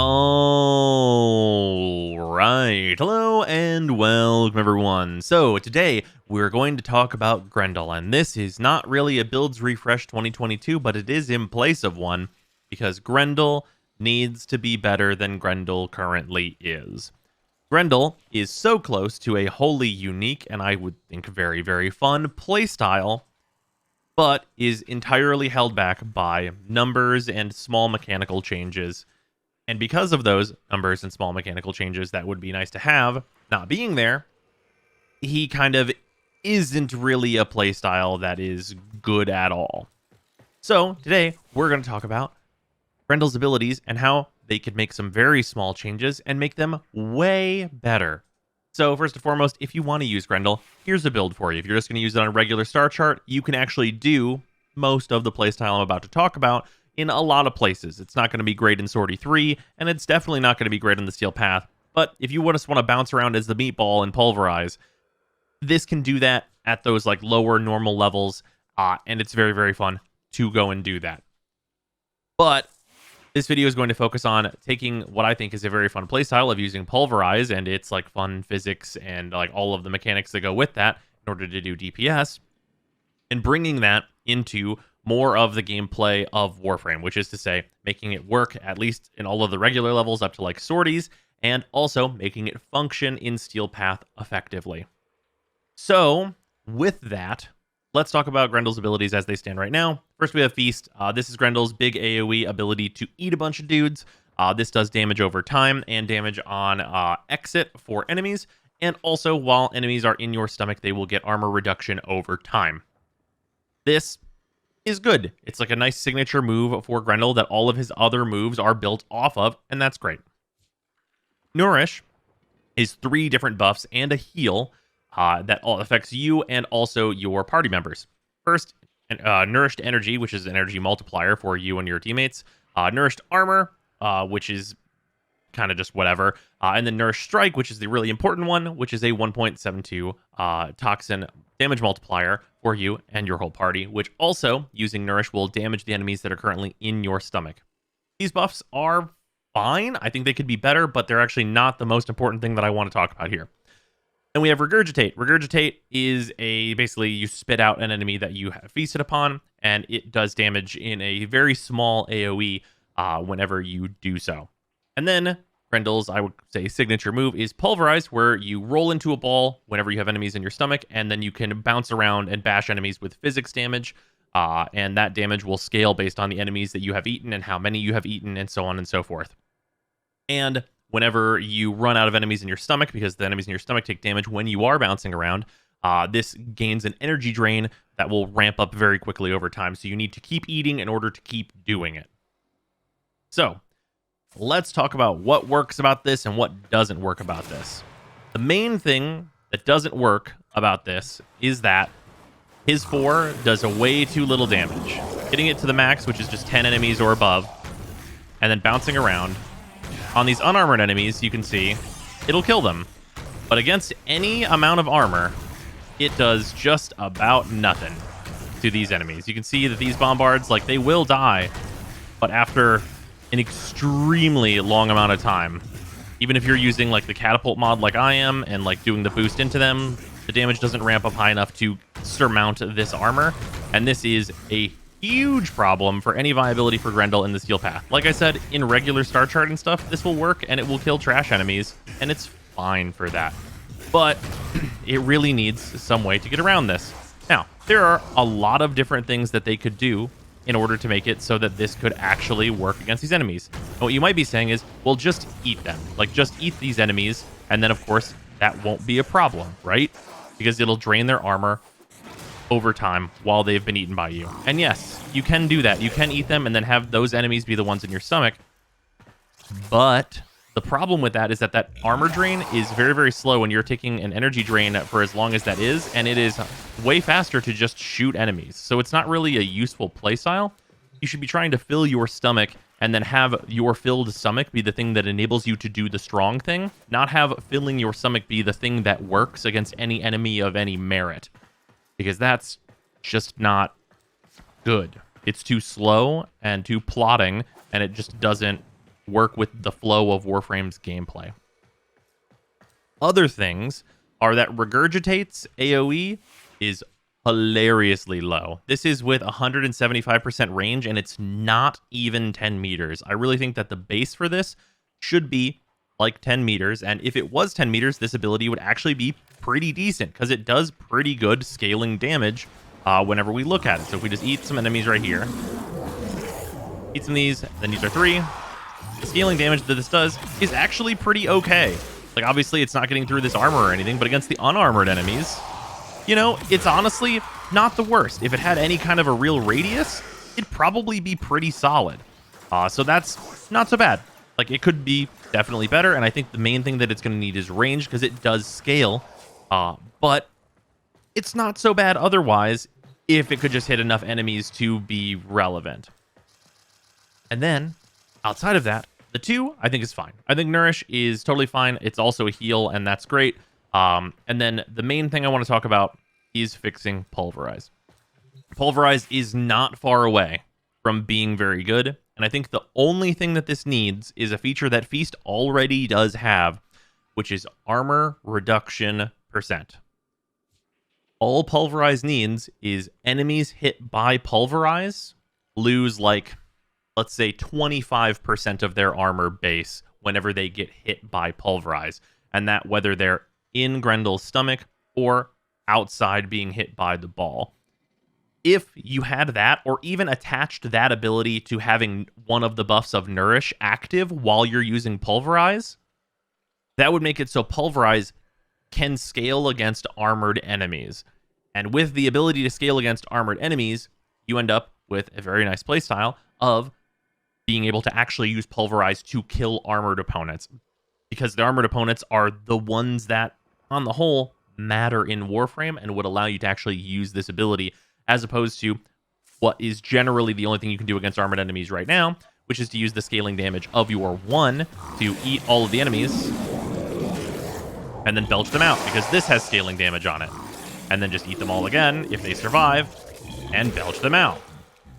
All right. Hello and welcome, everyone. So, today we're going to talk about Grendel, and this is not really a Builds Refresh 2022, but it is in place of one because Grendel needs to be better than Grendel currently is. Grendel is so close to a wholly unique and I would think very, very fun playstyle, but is entirely held back by numbers and small mechanical changes. And because of those numbers and small mechanical changes that would be nice to have not being there, he kind of isn't really a playstyle that is good at all. So today we're going to talk about Grendel's abilities and how they could make some very small changes and make them way better. So first and foremost, if you want to use Grendel, here's a build for you. If you're just going to use it on a regular star chart, you can actually do most of the playstyle I'm about to talk about in a lot of places. It's not going to be great in Sortie 3, and it's definitely not going to be great in the Steel Path. But if you just want to bounce around as the meatball and pulverize, this can do that at those like lower normal levels, and it's very, very fun to go and do that. But this video is going to focus on taking what I think is a very fun playstyle of using Pulverize and its like fun physics and like all of the mechanics that go with that in order to do DPS, and bringing that into more of the gameplay of Warframe, which is to say, making it work at least in all of the regular levels up to like sorties, and also making it function in Steel Path effectively. So, with that, let's talk about Grendel's abilities as they stand right now. First, we have Feast. This is Grendel's big AoE ability to eat a bunch of dudes. This does damage over time and damage on exit for enemies, and also while enemies are in your stomach, they will get armor reduction over time. This is good. It's like a nice signature move for Grendel that all of his other moves are built off of, and that's great. Nourish is 3 different buffs and a heal that all affects you and also your party members. First, Nourished Energy, which is an energy multiplier for you and your teammates. Nourished Armor, which is kind of just whatever. And then Nourished Strike, which is the really important one, which is a 1.72 toxin damage multiplier for you and your whole party, which also, using Nourish, will damage the enemies that are currently in your stomach. These buffs are fine. I think they could be better, but they're actually not the most important thing that I want to talk about here. And we have Regurgitate. Regurgitate is basically you spit out an enemy that you have feasted upon, and it does damage in a very small AoE whenever you do so. And then Grendel's, I would say, signature move is Pulverize, where you roll into a ball whenever you have enemies in your stomach, and then you can bounce around and bash enemies with physics damage, and that damage will scale based on the enemies that you have eaten and how many you have eaten, and so on and so forth. And whenever you run out of enemies in your stomach, because the enemies in your stomach take damage when you are bouncing around, this gains an energy drain that will ramp up very quickly over time, so you need to keep eating in order to keep doing it. So, let's talk about what works about this and what doesn't work about this. The main thing that doesn't work about this is that his 4 does a way too little damage. Hitting it to the max, which is just 10 enemies or above, and then bouncing around. On these unarmored enemies, you can see, it'll kill them. But against any amount of armor, it does just about nothing to these enemies. You can see that these bombards, like, they will die, but after an extremely long amount of time. Even if you're using like the catapult mod like I am and like doing the boost into them, the damage doesn't ramp up high enough to surmount this armor, and this is a huge problem for any viability for Grendel in the Steel Path. Like I said, in regular star chart and stuff, this will work and it will kill trash enemies, and it's fine for that. But it really needs some way to get around this. Now, there are a lot of different things that they could do in order to make it so that this could actually work against these enemies. And what you might be saying is, well, just eat them. Like, just eat these enemies, and then, of course, that won't be a problem, right? Because it'll drain their armor over time while they've been eaten by you. And yes, you can do that. You can eat them and then have those enemies be the ones in your stomach. But the problem with that is that that armor drain is very, very slow when you're taking an energy drain for as long as that is, and it is way faster to just shoot enemies. So it's not really a useful playstyle. You should be trying to fill your stomach and then have your filled stomach be the thing that enables you to do the strong thing, not have filling your stomach be the thing that works against any enemy of any merit, because that's just not good. It's too slow and too plodding, and it just doesn't work with the flow of Warframe's gameplay. Other things are that Regurgitate's AoE is hilariously low. This is with 175% range, and it's not even 10 meters. I really think that the base for this should be like 10 meters, and if it was 10 meters, this ability would actually be pretty decent, because it does pretty good scaling damage whenever we look at it. So if we just eat some enemies right here, eat some of these, then use our 3, the scaling damage that this does is actually pretty okay. Like, obviously, it's not getting through this armor or anything, but against the unarmored enemies, you know, it's honestly not the worst. If it had any kind of a real radius, it'd probably be pretty solid. So that's not so bad. Like, it could be definitely better, and I think the main thing that it's going to need is range, because it does scale, but it's not so bad otherwise if it could just hit enough enemies to be relevant. And then, outside of that, the 2, I think, is fine. I think Nourish is totally fine. It's also a heal, and that's great. And then the main thing I want to talk about is fixing Pulverize. Pulverize is not far away from being very good, and I think the only thing that this needs is a feature that Feast already does have, which is armor reduction %. All Pulverize needs is enemies hit by Pulverize lose, like, let's say 25% of their armor base whenever they get hit by Pulverize, and that whether they're in Grendel's stomach or outside being hit by the ball. If you had that, or even attached that ability to having one of the buffs of Nourish active while you're using Pulverize, that would make it so Pulverize can scale against armored enemies. And with the ability to scale against armored enemies, you end up with a very nice playstyle of being able to actually use Pulverize to kill armored opponents, because the armored opponents are the ones that, on the whole, matter in Warframe and would allow you to actually use this ability, as opposed to what is generally the only thing you can do against armored enemies right now, which is to use the scaling damage of your 1 to eat all of the enemies and then belch them out, because this has scaling damage on it. And then just eat them all again if they survive and belch them out.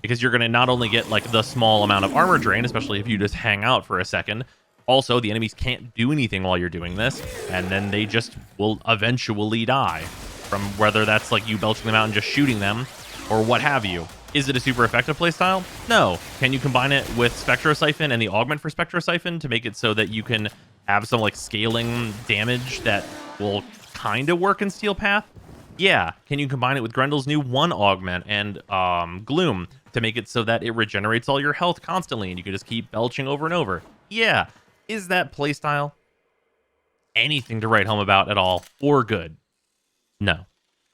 Because you're going to not only get, like, the small amount of armor drain, especially if you just hang out for a second. Also, the enemies can't do anything while you're doing this, and then they just will eventually die. From whether that's, like, you belching them out and just shooting them, or what have you. Is it a super effective playstyle? No. Can you combine it with Spectrosiphon and the augment for Spectrosiphon to make it so that you can have some, like, scaling damage that will kind of work in Steel Path? Yeah. Can you combine it with Grendel's new 1 augment and Gloom to make it so that it regenerates all your health constantly and you can just keep belching over and over? Yeah. Is that playstyle anything to write home about at all, or good? No,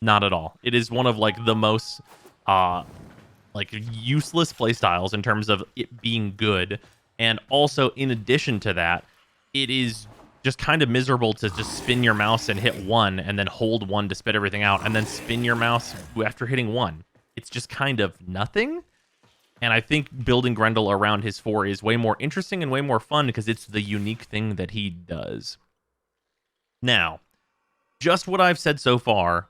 not at all. It is one of, like, the most like, useless playstyles in terms of it being good, and also in addition to that, it is just kind of miserable to just spin your mouse and hit 1 and then hold 1 to spit everything out, and then spin your mouse after hitting 1. It's just kind of nothing. And I think building Grendel around his 4 is way more interesting and way more fun because it's the unique thing that he does. Now, just what I've said so far,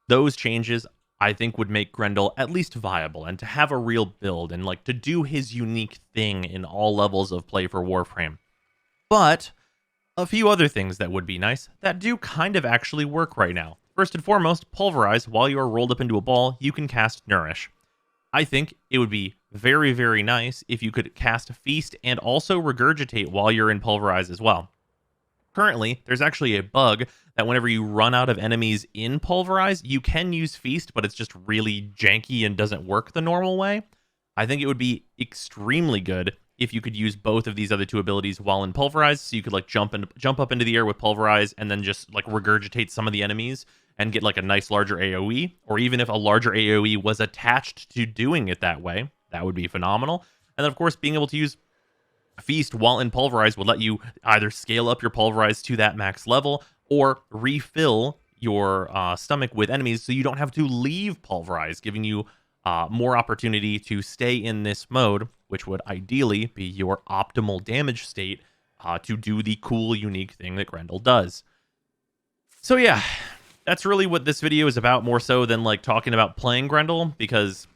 those changes I think would make Grendel at least viable, and to have a real build and, like, to do his unique thing in all levels of play for Warframe. But a few other things that would be nice that do kind of actually work right now. First and foremost, Pulverize. While you are rolled up into a ball, you can cast Nourish. I think it would be very, very nice if you could cast Feast and also Regurgitate while you're in Pulverize as well. Currently, there's actually a bug that whenever you run out of enemies in Pulverize, you can use Feast, but it's just really janky and doesn't work the normal way. I think it would be extremely good if you could use both of these other 2 abilities while in Pulverize, so you could, like, jump up into the air with Pulverize and then just, like, regurgitate some of the enemies and get, like, a nice larger AoE, or even if a larger AoE was attached to doing it that way, that would be phenomenal. And then, of course, being able to use Feast while in Pulverize would let you either scale up your Pulverize to that max level or refill your stomach with enemies so you don't have to leave Pulverize, giving you more opportunity to stay in this mode, which would ideally be your optimal damage state to do the cool, unique thing that Grendel does. So yeah, that's really what this video is about, more so than, like, talking about playing Grendel, because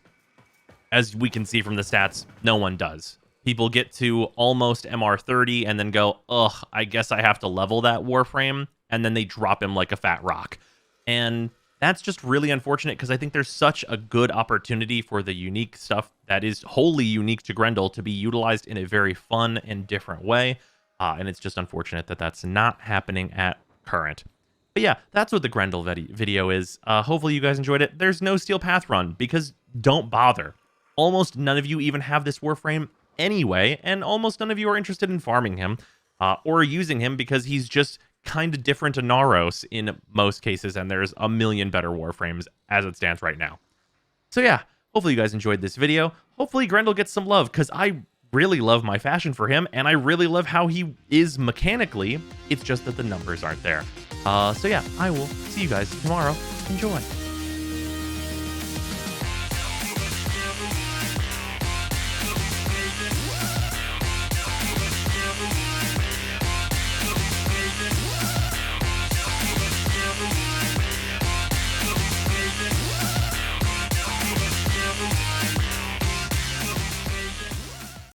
as we can see from the stats, no one does. people get to almost MR30 and then go, ugh, I guess I have to level that Warframe, and then they drop him like a fat rock. And that's just really unfortunate because I think there's such a good opportunity for the unique stuff that is wholly unique to Grendel to be utilized in a very fun and different way. And it's just unfortunate that that's not happening at current. But yeah, that's what the Grendel video is. Hopefully you guys enjoyed it. There's no Steel Path run because don't bother. Almost none of you even have this Warframe anyway, and almost none of you are interested in farming him or using him because he's just kind of different to Naros in most cases, and there's a million better Warframes as it stands right now. So yeah, hopefully you guys enjoyed this video. Hopefully Grendel gets some love, because I really love my fashion for him, and I really love how he is mechanically. It's just that the numbers aren't there. So yeah, I will see you guys tomorrow. Enjoy.